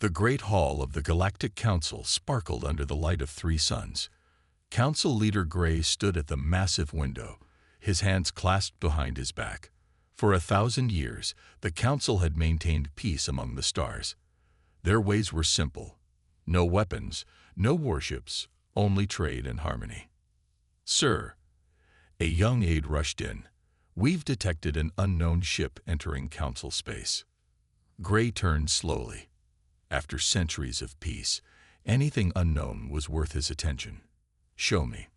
The great hall of the Galactic Council sparkled under the light of three suns. Council leader Gray stood at the massive window, his hands clasped behind his back. For 1,000 years, the Council had maintained peace among the stars. Their ways were simple. No weapons, no warships, only trade and harmony. "Sir," a young aide rushed in, "we've detected an unknown ship entering Council space." Gray turned slowly. After centuries of peace, anything unknown was worth his attention. "Show me."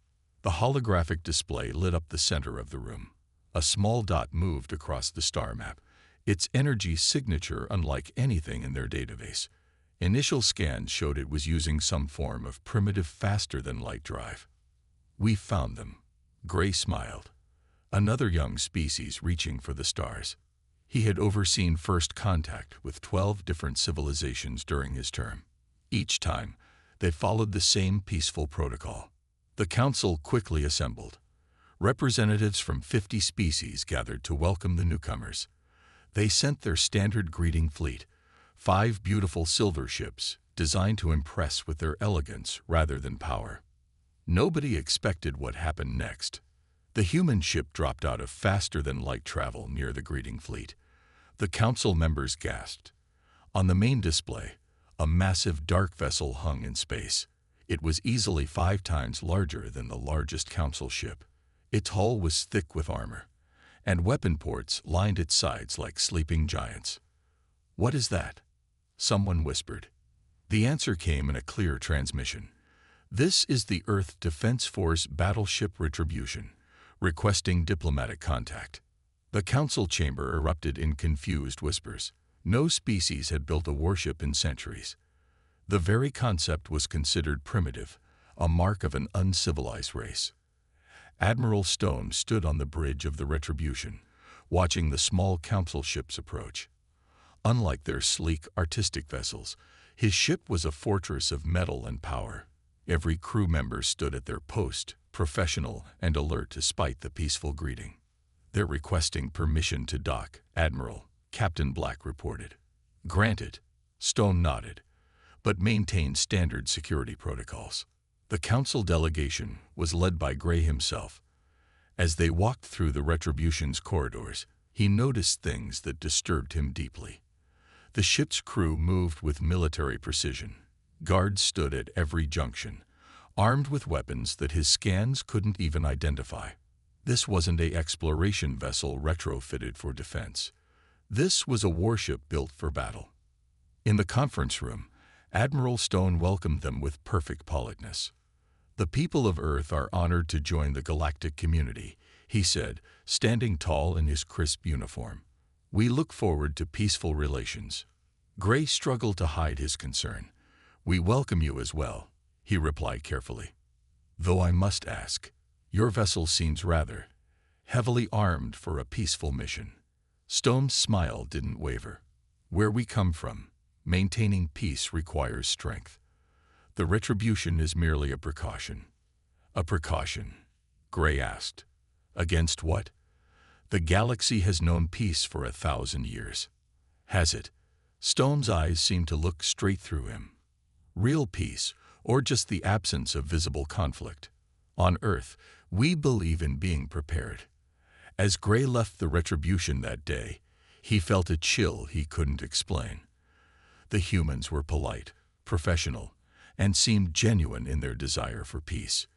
The holographic display lit up the center of the room. A small dot moved across the star map, its energy signature unlike anything in their database. Initial scans showed it was using some form of primitive faster-than-light drive. "We found them." Gray smiled. Another young species reaching for the stars. He had overseen first contact with 12 different civilizations during his term. Each time, they followed the same peaceful protocol. The Council quickly assembled. Representatives from 50 species gathered to welcome the newcomers. They sent their standard greeting fleet, 5 beautiful silver ships designed to impress with their elegance rather than power. Nobody expected what happened next. The human ship dropped out of faster-than-light travel near the greeting fleet. The Council members gasped. On the main display, a massive dark vessel hung in space. It was easily 5 times larger than the largest Council ship. Its hull was thick with armor, and weapon ports lined its sides like sleeping giants. "What is that?" someone whispered. The answer came in a clear transmission. "This is the Earth Defense Force Battleship Retribution, requesting diplomatic contact." The Council chamber erupted in confused whispers. No species had built a warship in centuries. The very concept was considered primitive, a mark of an uncivilized race. Admiral Stone stood on the bridge of the Retribution, watching the small Council ships approach. Unlike their sleek, artistic vessels, his ship was a fortress of metal and power. Every crew member stood at their post, professional and alert despite the peaceful greeting. "They're requesting permission to dock, Admiral," Captain Black reported. "Granted," Stone nodded, "but maintain standard security protocols." The Council delegation was led by Gray himself. As they walked through the Retribution's corridors, he noticed things that disturbed him deeply. The ship's crew moved with military precision. Guards stood at every junction, armed with weapons that his scans couldn't even identify. This wasn't an exploration vessel retrofitted for defense. This was a warship built for battle. In the conference room, Admiral Stone welcomed them with perfect politeness. "The people of Earth are honored to join the galactic community," he said, standing tall in his crisp uniform. "We look forward to peaceful relations." Gray struggled to hide his concern. "We welcome you as well," he replied carefully. "Though I must ask, your vessel seems rather heavily armed for a peaceful mission." Stone's smile didn't waver. "Where we come from, maintaining peace requires strength. The Retribution is merely a precaution." "A precaution?" Gray asked. "Against what?" "The galaxy has known peace for 1,000 years." "Has it?" Stone's eyes seemed to look straight through him. "Real peace, or just the absence of visible conflict? On Earth, we believe in being prepared." As Gray left the Retribution that day, he felt a chill he couldn't explain. The humans were polite, professional, and seemed genuine in their desire for peace.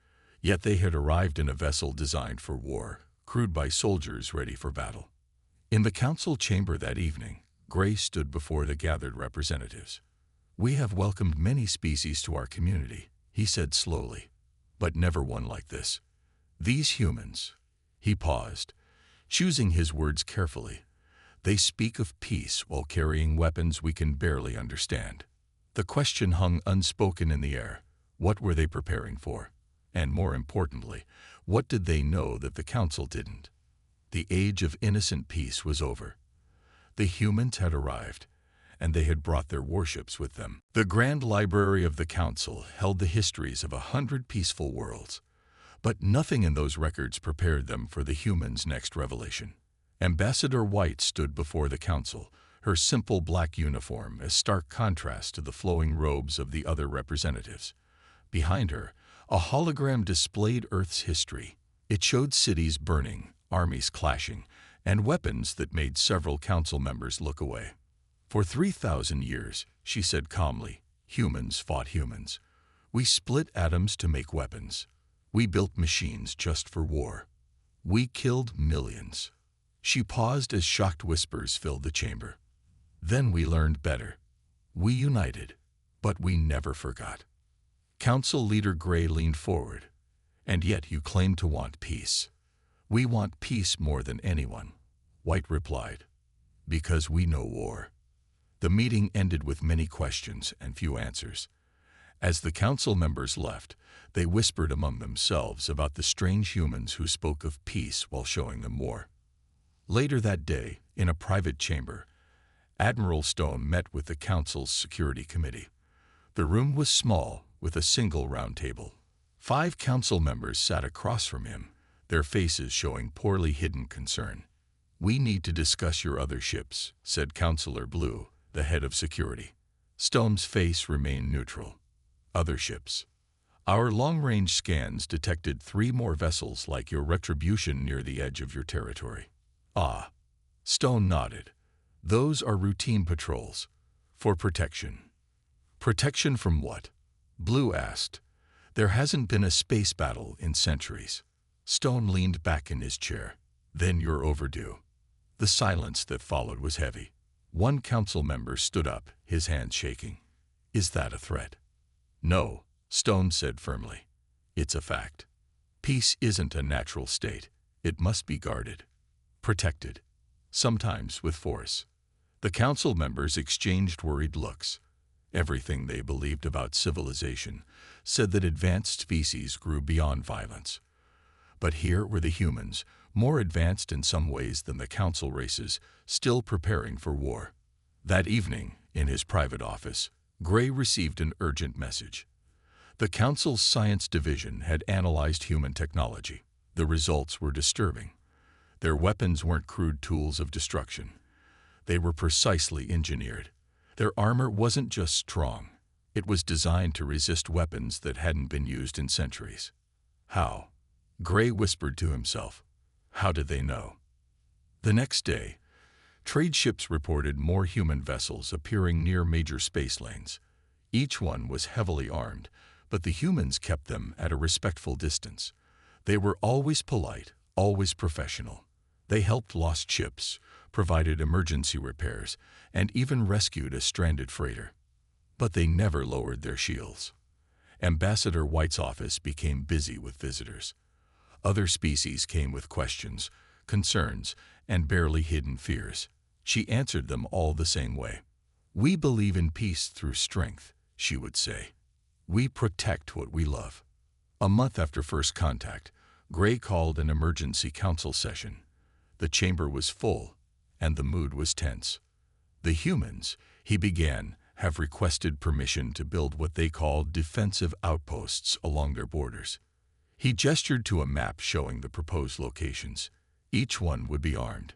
Yet they had arrived in a vessel designed for war, crewed by soldiers ready for battle. In the Council chamber that evening, Gray stood before the gathered representatives. "We have welcomed many species to our community," he said slowly, "but never one like this. These humans," he paused, choosing his words carefully, "they speak of peace while carrying weapons we can barely understand." The question hung unspoken in the air. What were they preparing for? And more importantly, what did they know that the Council didn't? The age of innocent peace was over. The humans had arrived, and they had brought their warships with them. The Grand Library of the Council held the histories of 100 peaceful worlds, but nothing in those records prepared them for the humans' next revelation. Ambassador White stood before the Council, her simple black uniform a stark contrast to the flowing robes of the other representatives. Behind her, a hologram displayed Earth's history. It showed cities burning, armies clashing, and weapons that made several council members look away. For 3,000 years, she said calmly, humans fought humans. We split atoms to make weapons. We built machines just for war. We killed millions. She paused as shocked whispers filled the chamber. Then we learned better. We united, but we never forgot. Council Leader Gray leaned forward. And yet you claim to want peace. We want peace more than anyone, White replied. Because we know war. The meeting ended with many questions and few answers. As the council members left, they whispered among themselves about the strange humans who spoke of peace while showing them war. Later that day, in a private chamber, Admiral Stone met with the council's security committee. The room was small, with a single round table. 5 council members sat across from him, their faces showing poorly hidden concern. We need to discuss your other ships, said Councilor Blue, the head of security. Stone's face remained neutral. Other ships. Our long-range scans detected 3 more vessels like your Retribution near the edge of your territory. Ah. Stone nodded. Those are routine patrols. For protection. Protection from what? Blue asked. There hasn't been a space battle in centuries. Stone leaned back in his chair. Then you're overdue. The silence that followed was heavy. One council member stood up, his hands shaking. Is that a threat? No, Stone said firmly. It's a fact. Peace isn't a natural state. It must be guarded. Protected. Sometimes with force. The council members exchanged worried looks. Everything they believed about civilization said that advanced species grew beyond violence. But here were the humans, more advanced in some ways than the council races, still preparing for war. That evening, in his private office, Gray received an urgent message. The council's science division had analyzed human technology. The results were disturbing. Their weapons weren't crude tools of destruction. They were precisely engineered. Their armor wasn't just strong. It was designed to resist weapons that hadn't been used in centuries. How? Gray whispered to himself. How did they know? The next day, trade ships reported more human vessels appearing near major space lanes. Each one was heavily armed, but the humans kept them at a respectful distance. They were always polite, always professional. They helped lost ships, provided emergency repairs, and even rescued a stranded freighter. But they never lowered their shields. Ambassador White's office became busy with visitors. Other species came with questions, concerns, and barely hidden fears. She answered them all the same way. We believe in peace through strength, she would say. We protect what we love. A month after first contact, Gray called an emergency council session. The chamber was full, and the mood was tense. The humans, he began, have requested permission to build what they called defensive outposts along their borders. He gestured to a map showing the proposed locations. Each one would be armed.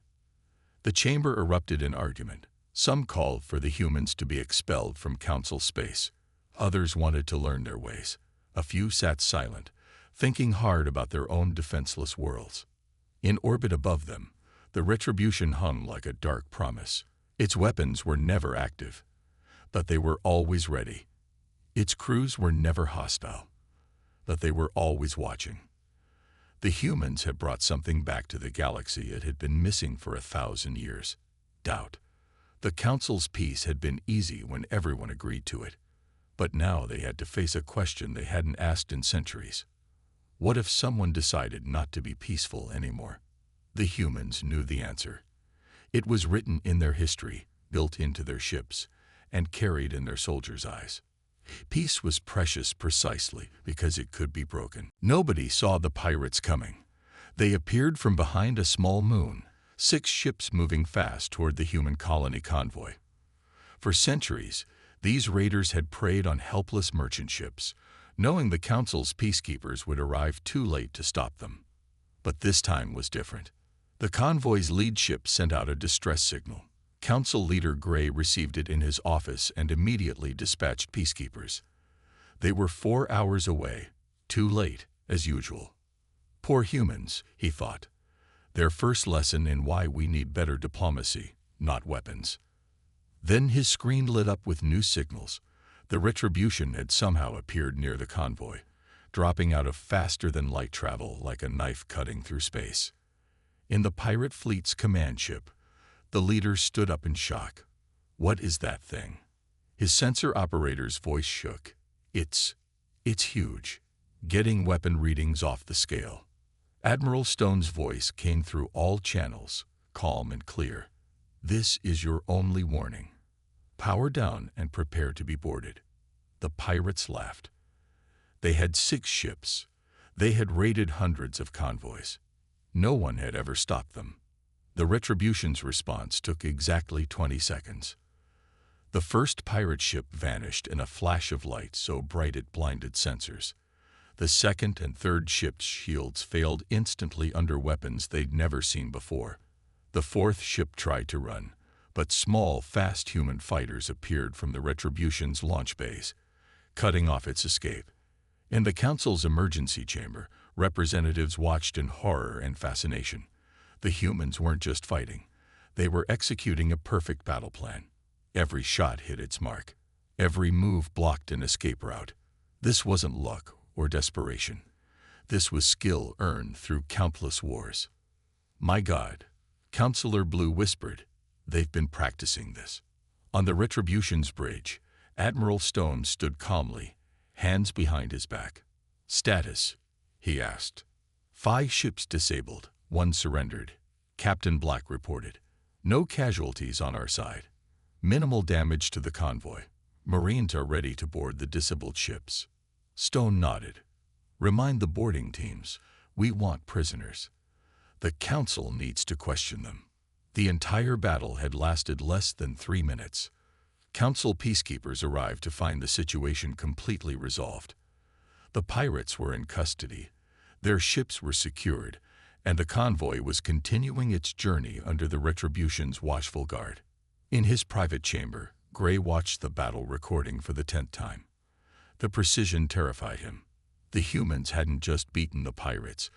The chamber erupted in argument. Some called for the humans to be expelled from council space. Others wanted to learn their ways. A few sat silent, thinking hard about their own defenseless worlds. In orbit above them, the Retribution hung like a dark promise. Its weapons were never active, but they were always ready. Its crews were never hostile, but they were always watching. The humans had brought something back to the galaxy it had been missing for 1,000 years. Doubt. The Council's peace had been easy when everyone agreed to it, but now they had to face a question they hadn't asked in centuries. What if someone decided not to be peaceful anymore? The humans knew the answer. It was written in their history, built into their ships, and carried in their soldiers' eyes. Peace was precious precisely because it could be broken. Nobody saw the pirates coming. They appeared from behind a small moon, 6 ships moving fast toward the human colony convoy. For centuries, these raiders had preyed on helpless merchant ships, knowing the Council's peacekeepers would arrive too late to stop them. But this time was different. The convoy's lead ship sent out a distress signal. Council Leader Gray received it in his office and immediately dispatched peacekeepers. They were 4 hours away, too late, as usual. Poor humans, he thought. Their first lesson in why we need better diplomacy, not weapons. Then his screen lit up with new signals. The Retribution had somehow appeared near the convoy, dropping out of faster-than-light travel like a knife cutting through space. In the pirate fleet's command ship, the leader stood up in shock. What is that thing? His sensor operator's voice shook. It's huge. Getting weapon readings off the scale. Admiral Stone's voice came through all channels, calm and clear. This is your only warning. Power down and prepare to be boarded. The pirates laughed. They had 6 ships. They had raided hundreds of convoys. No one had ever stopped them. The Retribution's response took exactly 20 seconds. The first pirate ship vanished in a flash of light so bright it blinded sensors. The second and third ship's shields failed instantly under weapons they'd never seen before. The fourth ship tried to run, but small, fast human fighters appeared from the Retribution's launch bays, cutting off its escape. In the Council's emergency chamber, representatives watched in horror and fascination. The humans weren't just fighting. They were executing a perfect battle plan. Every shot hit its mark. Every move blocked an escape route. This wasn't luck or desperation. This was skill earned through countless wars. My God, Counselor Blue whispered, they've been practicing this. On the Retribution's bridge, Admiral Stone stood calmly, hands behind his back. Status, he asked. 5 ships disabled, 1 surrendered. Captain Black reported. No casualties on our side. Minimal damage to the convoy. Marines are ready to board the disabled ships. Stone nodded. Remind the boarding teams, we want prisoners. The Council needs to question them. The entire battle had lasted less than 3 minutes. Council peacekeepers arrived to find the situation completely resolved. The pirates were in custody, their ships were secured, and the convoy was continuing its journey under the Retribution's watchful guard. In his private chamber, Gray watched the battle recording for the 10th time. The precision terrified him. The humans hadn't just beaten the pirates.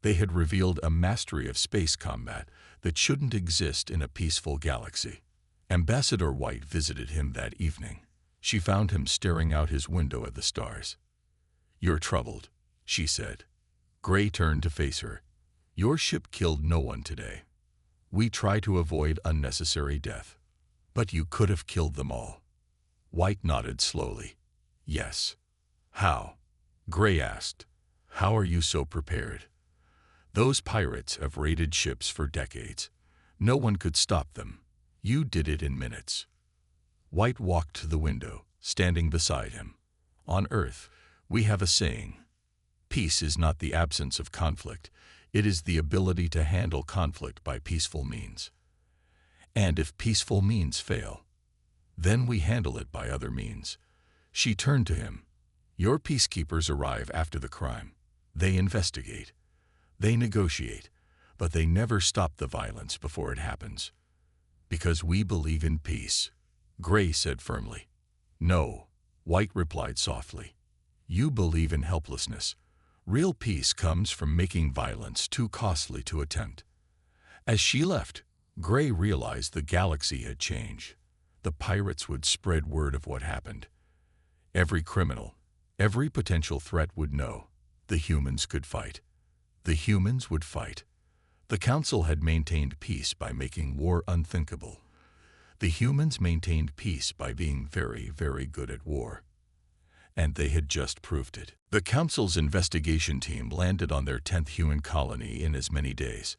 They had revealed a mastery of space combat that shouldn't exist in a peaceful galaxy. Ambassador White visited him that evening. She found him staring out his window at the stars. You're troubled, she said. Gray turned to face her. Your ship killed no one today. We try to avoid unnecessary death. But you could have killed them all. White nodded slowly. Yes. How? Gray asked. How are you so prepared? Those pirates have raided ships for decades. No one could stop them. You did it in minutes. White walked to the window, standing beside him. On Earth, we have a saying. Peace is not the absence of conflict. It is the ability to handle conflict by peaceful means. And if peaceful means fail, then we handle it by other means. She turned to him. Your peacekeepers arrive after the crime. They investigate. They negotiate, but they never stop the violence before it happens. Because we believe in peace, Gray said firmly. No, White replied softly. You believe in helplessness. Real peace comes from making violence too costly to attempt. As she left, Gray realized the galaxy had changed. The pirates would spread word of what happened. Every criminal, every potential threat would know. The humans could fight. The humans would fight. The Council had maintained peace by making war unthinkable. The humans maintained peace by being very, very good at war. And they had just proved it. The Council's investigation team landed on their 10th human colony in as many days.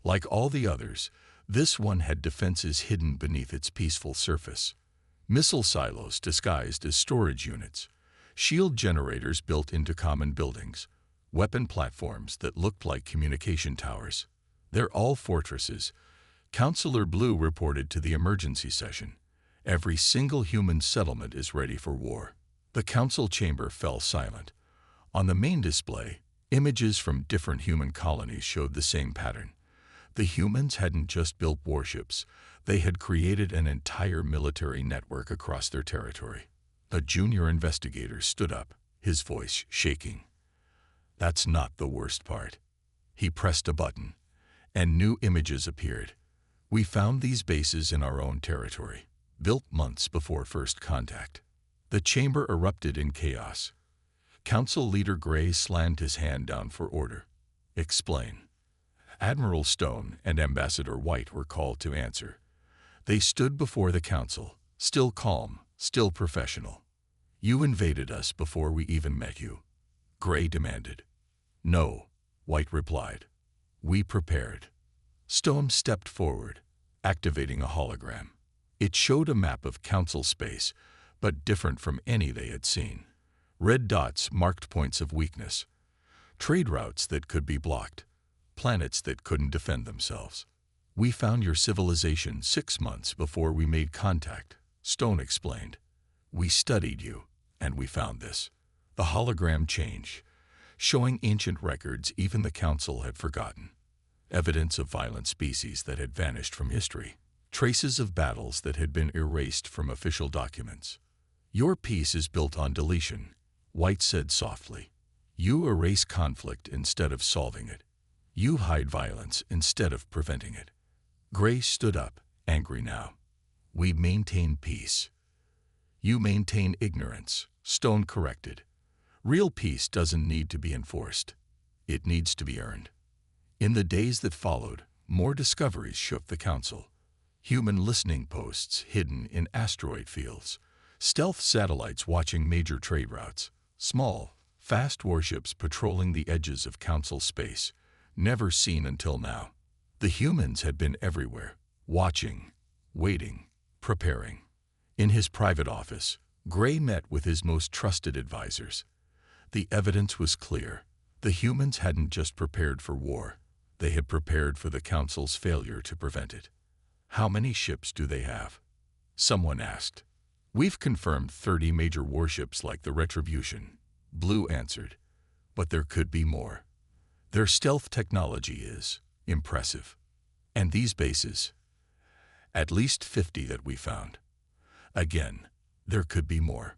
Like all the others, this one had defenses hidden beneath its peaceful surface. Missile silos disguised as storage units, shield generators built into common buildings, weapon platforms that looked like communication towers. They're all fortresses. Counselor Blue reported to the emergency session. Every single human settlement is ready for war. The council chamber fell silent. On the main display, images from different human colonies showed the same pattern. The humans hadn't just built warships, they had created an entire military network across their territory. A junior investigator stood up, his voice shaking. That's not the worst part. He pressed a button, and new images appeared. We found these bases in our own territory, built months before first contact. The chamber erupted in chaos. Council Leader Gray slammed his hand down for order. Explain. Admiral Stone and Ambassador White were called to answer. They stood before the council, still calm, still professional. You invaded us before we even met you, Gray demanded. No, White replied. We prepared. Stone stepped forward, activating a hologram. It showed a map of council space, but different from any they had seen. Red dots marked points of weakness, trade routes that could be blocked, planets that couldn't defend themselves. We found your civilization 6 months before we made contact, Stone explained. We studied you, and we found this. The hologram changed, showing ancient records even the council had forgotten. Evidence of violent species that had vanished from history. Traces of battles that had been erased from official documents. Your piece is built on deletion, White said softly. You erase conflict instead of solving it. You hide violence instead of preventing it. Gray stood up, angry now. We maintain peace. You maintain ignorance, Stone corrected. Real peace doesn't need to be enforced. It needs to be earned. In the days that followed, more discoveries shook the council. Human listening posts hidden in asteroid fields, stealth satellites watching major trade routes, small, fast warships patrolling the edges of council space, never seen until now. The humans had been everywhere, watching, waiting, preparing. In his private office, Gray met with his most trusted advisors. The evidence was clear. The humans hadn't just prepared for war, they had prepared for the council's failure to prevent it. How many ships do they have? Someone asked. We've confirmed 30 major warships like the Retribution, Blue answered. But there could be more. Their stealth technology is impressive. And these bases? At least 50 that we found. Again, there could be more.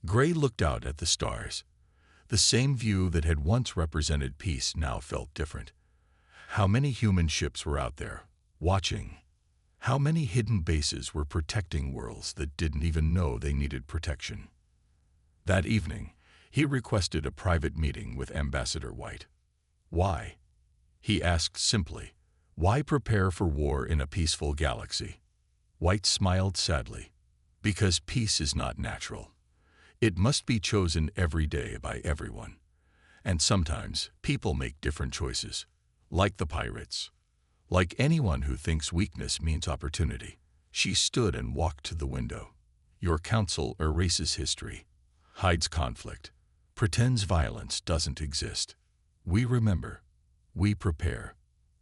Gray looked out at the stars. The same view that had once represented peace now felt different. How many human ships were out there, watching? How many hidden bases were protecting worlds that didn't even know they needed protection? That evening, he requested a private meeting with Ambassador White. Why? He asked simply. Why prepare for war in a peaceful galaxy? White smiled sadly. Because peace is not natural. It must be chosen every day by everyone. And sometimes people make different choices, like the pirates. Like anyone who thinks weakness means opportunity. She stood and walked to the window. Your council erases history, hides conflict, pretends violence doesn't exist. We remember, we prepare,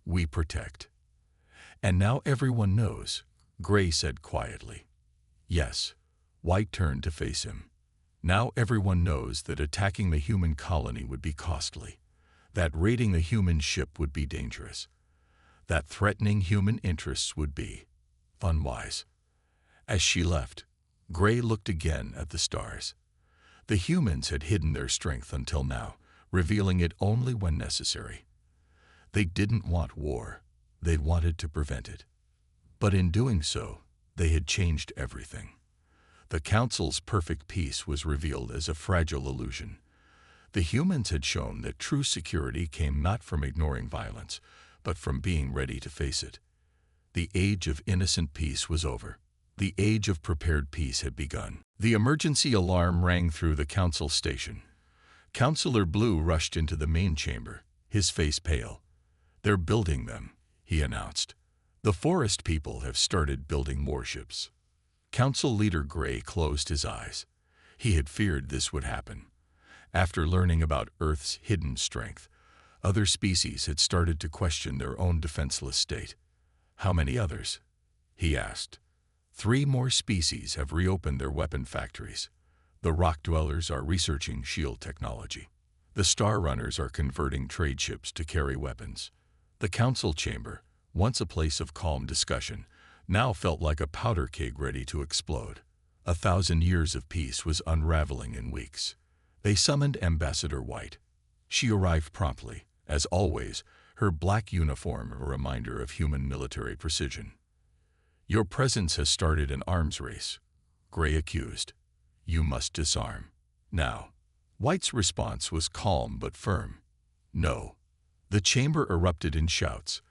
we protect. And now everyone knows, Gray said quietly. Yes, White turned to face him. Now everyone knows that attacking the human colony would be costly, that raiding the human ship would be dangerous, that threatening human interests would be unwise. As she left, Gray looked again at the stars. The humans had hidden their strength until now, revealing it only when necessary. They didn't want war, they wanted to prevent it. But in doing so, they had changed everything. The Council's perfect peace was revealed as a fragile illusion. The humans had shown that true security came not from ignoring violence, but from being ready to face it. The age of innocent peace was over. The age of prepared peace had begun. The emergency alarm rang through the Council station. Counselor Blue rushed into the main chamber, his face pale. They're building them, he announced. The forest people have started building warships. Council Leader Gray closed his eyes. He had feared this would happen. After learning about Earth's hidden strength, other species had started to question their own defenseless state. How many others? He asked. 3 more species have reopened their weapon factories. The rock dwellers are researching shield technology. The star runners are converting trade ships to carry weapons. The council chamber, once a place of calm discussion, now felt like a powder keg ready to explode. 1,000 years of peace was unraveling in weeks. They summoned Ambassador White. She arrived promptly, as always, her black uniform a reminder of human military precision. "Your presence has started an arms race," Gray accused. "You must disarm. Now." White's response was calm but firm. "No." The chamber erupted in shouts.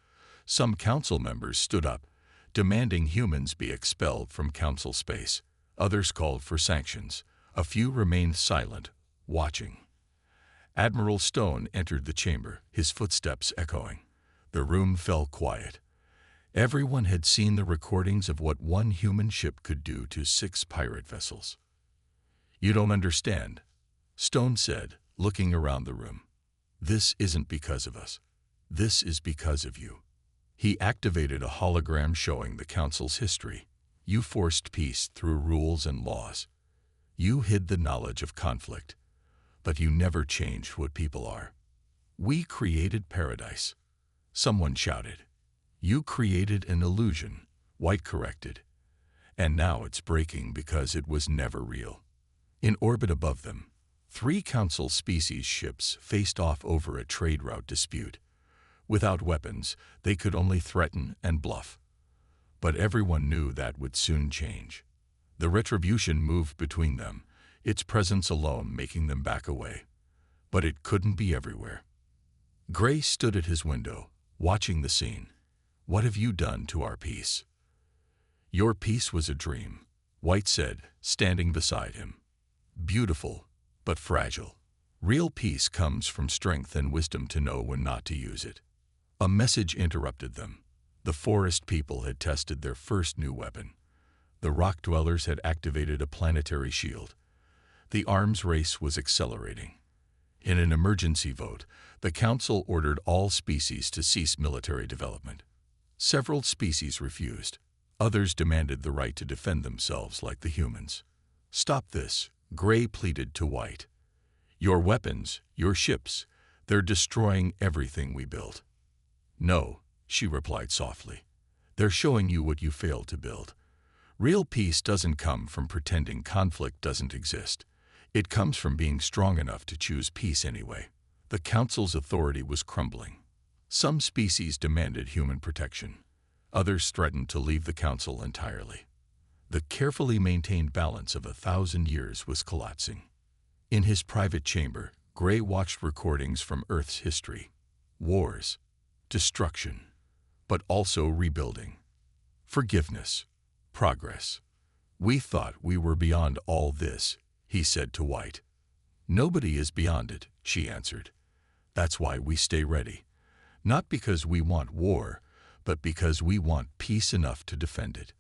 Some council members stood up, demanding humans be expelled from council space. Others called for sanctions. A few remained silent, watching. Admiral Stone entered the chamber, his footsteps echoing. The room fell quiet. Everyone had seen the recordings of what one human ship could do to 6 pirate vessels. "You don't understand," Stone said, looking around the room. "This isn't because of us. This is because of you." He activated a hologram showing the Council's history. "You forced peace through rules and laws. You hid the knowledge of conflict, but you never changed what people are. We created paradise." Someone shouted. "You created an illusion," White corrected. "And now it's breaking because it was never real." In orbit above them, 3 Council species ships faced off over a trade route dispute. Without weapons, they could only threaten and bluff. But everyone knew that would soon change. The Retribution moved between them, its presence alone making them back away. But it couldn't be everywhere. Gray stood at his window, watching the scene. "What have you done to our peace?" "Your peace was a dream," White said, standing beside him. "Beautiful, but fragile. Real peace comes from strength and wisdom to know when not to use it." A message interrupted them. The forest people had tested their first new weapon. The rock dwellers had activated a planetary shield. The arms race was accelerating. In an emergency vote, the Council ordered all species to cease military development. Several species refused. Others demanded the right to defend themselves like the humans. "Stop this," Gray pleaded to White. "Your weapons, your ships, they're destroying everything we built." "No," she replied softly. "They're showing you what you failed to build. Real peace doesn't come from pretending conflict doesn't exist. It comes from being strong enough to choose peace anyway." The Council's authority was crumbling. Some species demanded human protection. Others threatened to leave the Council entirely. The carefully maintained balance of 1,000 years was collapsing. In his private chamber, Gray watched recordings from Earth's history. Wars, destruction, but also rebuilding. Forgiveness, progress. "We thought we were beyond all this," he said to White. "Nobody is beyond it," she answered. "That's why we stay ready. Not because we want war, but because we want peace enough to defend it."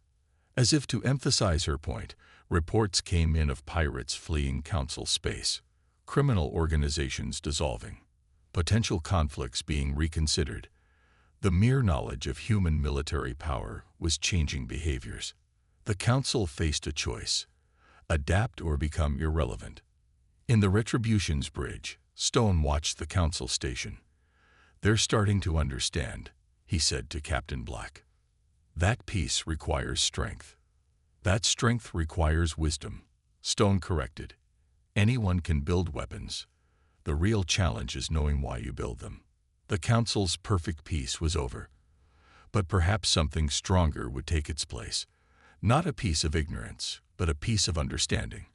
As if to emphasize her point, reports came in of pirates fleeing Council space, criminal organizations dissolving, potential conflicts being reconsidered. The mere knowledge of human military power was changing behaviors. The Council faced a choice: adapt or become irrelevant. In the Retribution's bridge, Stone watched the Council station. "They're starting to understand," he said to Captain Black. "That peace requires strength. That strength requires wisdom," Stone corrected. "Anyone can build weapons. The real challenge is knowing why you build them." The Council's perfect peace was over. But perhaps something stronger would take its place. Not a peace of ignorance, but a peace of understanding.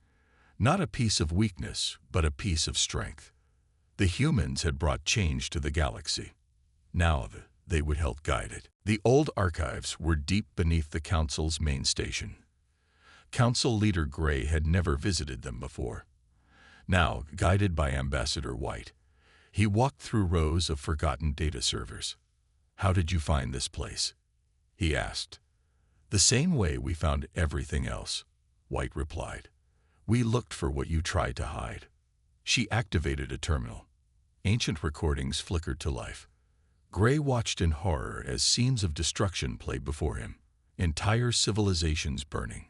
Not a peace of weakness, but a peace of strength. The humans had brought change to the galaxy. Now they would help guide it. The old archives were deep beneath the Council's main station. Council leader Gray had never visited them before. Now, guided by Ambassador White, he walked through rows of forgotten data servers. "How did you find this place?" he asked. "The same way we found everything else," White replied. "We looked for what you tried to hide." She activated a terminal. Ancient recordings flickered to life. Gray watched in horror as scenes of destruction played before him. Entire civilizations burning.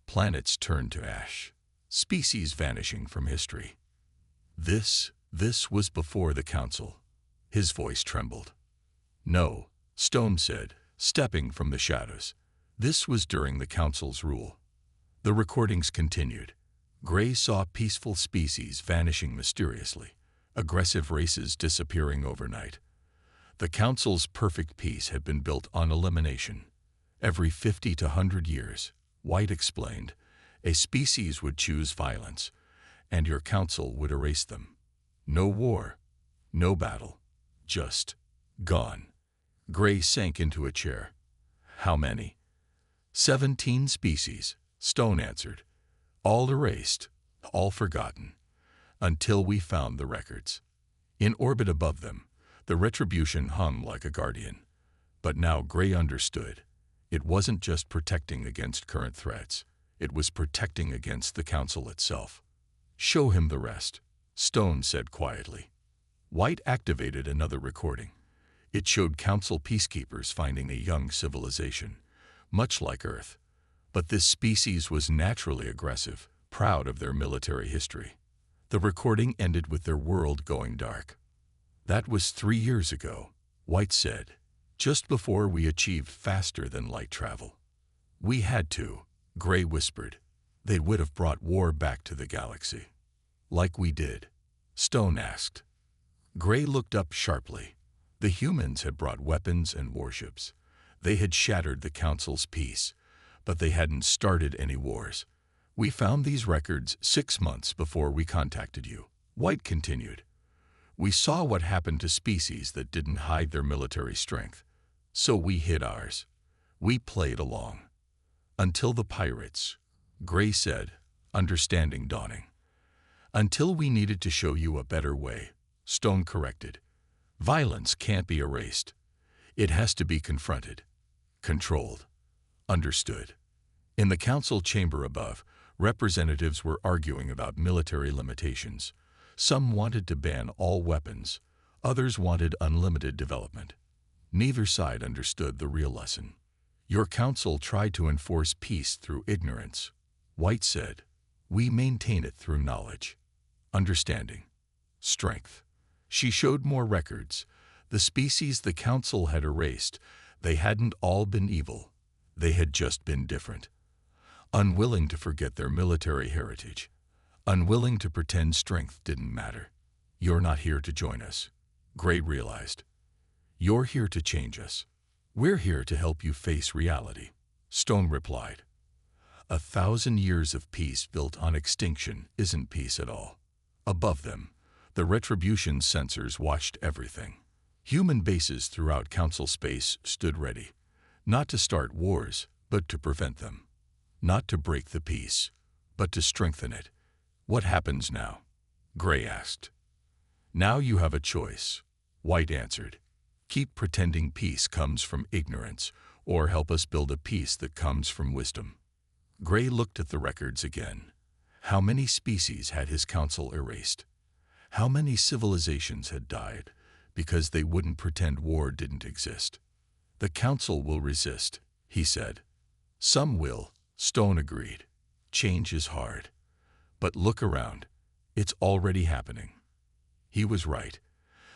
Planets turned to ash. Species vanishing from history. This was before the Council. His voice trembled. "No," Stone said, stepping from the shadows. This was during the Council's rule. The recordings continued. Gray saw peaceful species vanishing mysteriously, aggressive races disappearing overnight. The Council's perfect peace had been built on elimination. Every 50 to 100 years, White explained, a species would choose violence, and your Council would erase them. No war, no battle, just gone. Gray sank into a chair. How many? 17 species, Stone answered. All erased, all forgotten, until we found the records. In orbit above them, the retribution hung like a guardian. But now Gray understood. It wasn't just protecting against current threats. It was protecting against the Council itself. Show him the rest, Stone said quietly. White activated another recording. It showed Council peacekeepers finding a young civilization, much like Earth. But this species was naturally aggressive, proud of their military history. The recording ended with their world going dark. That was 3 years ago, White said, just before we achieved faster-than-light travel. We had to, Gray whispered. They would have brought war back to the galaxy. Like we did? Stone asked. Gray looked up sharply. The humans had brought weapons and warships. They had shattered the Council's peace, but they hadn't started any wars. We found these records 6 months before we contacted you, White continued. We saw what happened to species that didn't hide their military strength, so we hid ours. We played along. Until the pirates, Gray said, understanding dawning. Until we needed to show you a better way, Stone corrected. Violence can't be erased. It has to be confronted, controlled, understood. In the Council chamber above, representatives were arguing about military limitations. Some wanted to ban all weapons. Others wanted unlimited development. Neither side understood the real lesson. Your Council tried to enforce peace through ignorance. White said, we maintain it through knowledge, understanding, strength. She showed more records. The species the Council had erased, they hadn't all been evil. They had just been different. Unwilling to forget their military heritage. Unwilling to pretend strength didn't matter. You're not here to join us, Gray realized. You're here to change us. We're here to help you face reality, Stone replied. 1,000 years of peace built on extinction isn't peace at all. Above them, the retribution sensors watched everything. Human bases throughout Council space stood ready, not to start wars, but to prevent them. Not to break the peace, but to strengthen it. What happens now? Gray asked. Now you have a choice, White answered. Keep pretending peace comes from ignorance, or help us build a peace that comes from wisdom. Gray looked at the records again. How many species had his Council erased? How many civilizations had died because they wouldn't pretend war didn't exist? The Council will resist, he said. Some will, Stone agreed. Change is hard. But look around. It's already happening. He was right.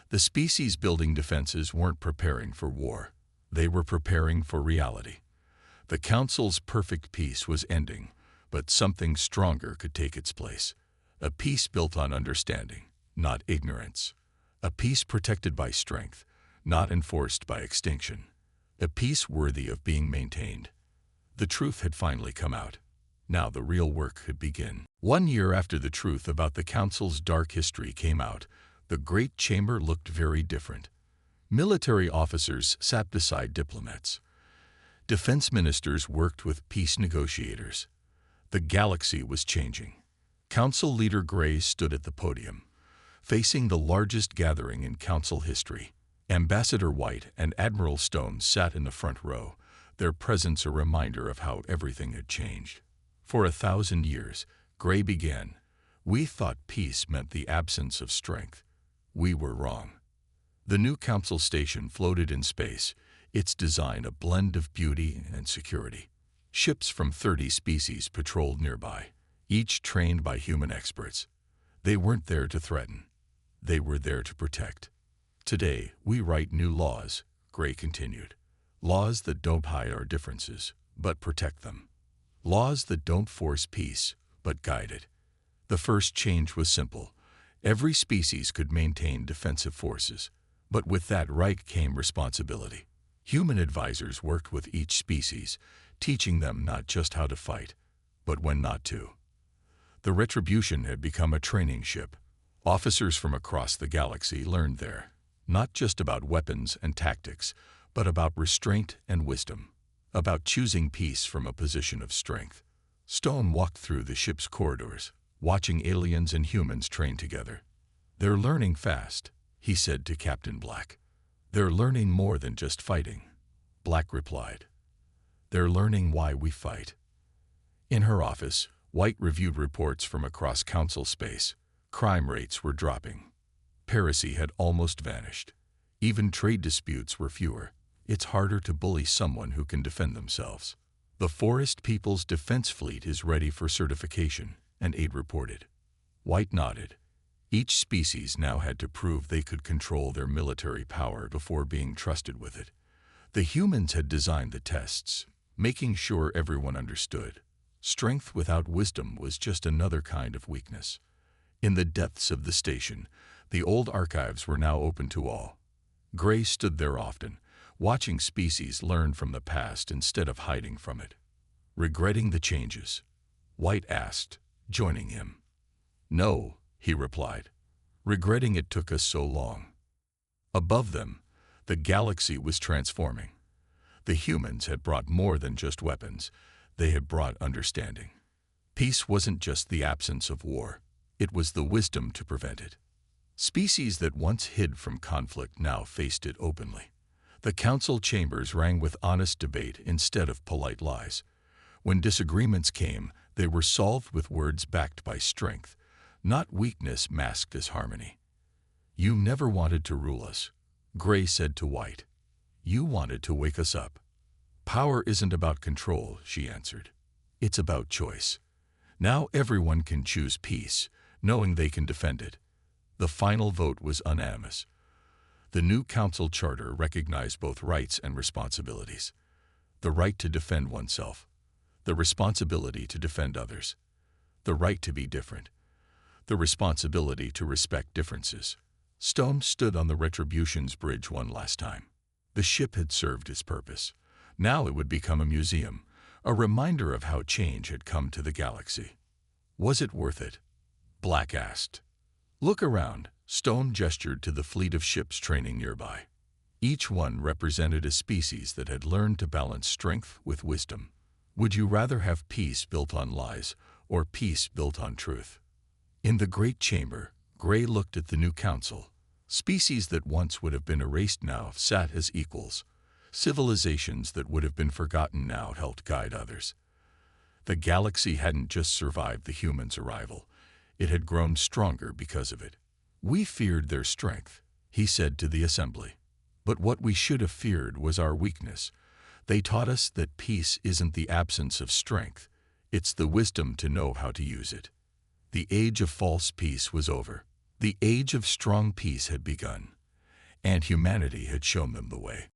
The species building defenses weren't preparing for war. They were preparing for reality. The Council's perfect peace was ending, but something stronger could take its place. A peace built on understanding, not ignorance. A peace protected by strength, not enforced by extinction. A peace worthy of being maintained. The truth had finally come out. Now the real work could begin. 1 year after the truth about the Council's dark history came out, the Great Chamber looked very different. Military officers sat beside diplomats. Defense ministers worked with peace negotiators. The galaxy was changing. Council leader Gray stood at the podium, facing the largest gathering in Council history. Ambassador White and Admiral Stone sat in the front row, their presence a reminder of how everything had changed. For 1,000 years, Gray began. We thought peace meant the absence of strength. We were wrong. The new Council station floated in space, its design a blend of beauty and security. Ships from 30 species patrolled nearby, each trained by human experts. They weren't there to threaten. They were there to protect. Today, we write new laws, Gray continued. Laws that don't hide our differences, but protect them. Laws that don't force peace, but guide it. The first change was simple. Every species could maintain defensive forces, but with that right came responsibility. Human advisors worked with each species, teaching them not just how to fight, but when not to. The Retribution had become a training ship. Officers from across the galaxy learned there, not just about weapons and tactics, but about restraint and wisdom, about choosing peace from a position of strength. Stone walked through the ship's corridors, watching aliens and humans train together. They're learning fast, he said to Captain Black. They're learning more than just fighting, Black replied. They're learning why we fight. In her office, White reviewed reports from across Council space. Crime rates were dropping. Piracy had almost vanished. Even trade disputes were fewer. It's harder to bully someone who can defend themselves. The Forest People's Defense Fleet is ready for certification, an aide reported. White nodded. Each species now had to prove they could control their military power before being trusted with it. The humans had designed the tests, making sure everyone understood. Strength without wisdom was just another kind of weakness. In the depths of the station, the old archives were now open to all. Gray stood there often, watching species learn from the past instead of hiding from it. Regretting the changes? White asked, joining him. No, he replied. Regretting it took us so long. Above them, the galaxy was transforming. The humans had brought more than just weapons. They had brought understanding. Peace wasn't just the absence of war. It was the wisdom to prevent it. Species that once hid from conflict now faced it openly. The council chambers rang with honest debate instead of polite lies. When disagreements came, they were solved with words backed by strength, not weakness masked as harmony. You never wanted to rule us, Gray said to White. You wanted to wake us up. Power isn't about control, she answered. It's about choice. Now everyone can choose peace, knowing they can defend it. The final vote was unanimous. The new council charter recognized both rights and responsibilities. The right to defend oneself, the responsibility to defend others, the right to be different, the responsibility to respect differences. Stone stood on the Retribution's bridge one last time. The ship had served its purpose. Now it would become a museum, a reminder of how change had come to the galaxy. Was it worth it? Black asked. Look around, Stone gestured to the fleet of ships training nearby. Each one represented a species that had learned to balance strength with wisdom. Would you rather have peace built on lies or peace built on truth? In the great chamber, Gray looked at the new council. Species that once would have been erased now sat as equals. Civilizations that would have been forgotten now helped guide others. The galaxy hadn't just survived the humans' arrival. It had grown stronger because of it. We feared their strength, he said to the assembly. But what we should have feared was our weakness. They taught us that peace isn't the absence of strength. It's the wisdom to know how to use it. The age of false peace was over. The age of strong peace had begun, and humanity had shown them the way.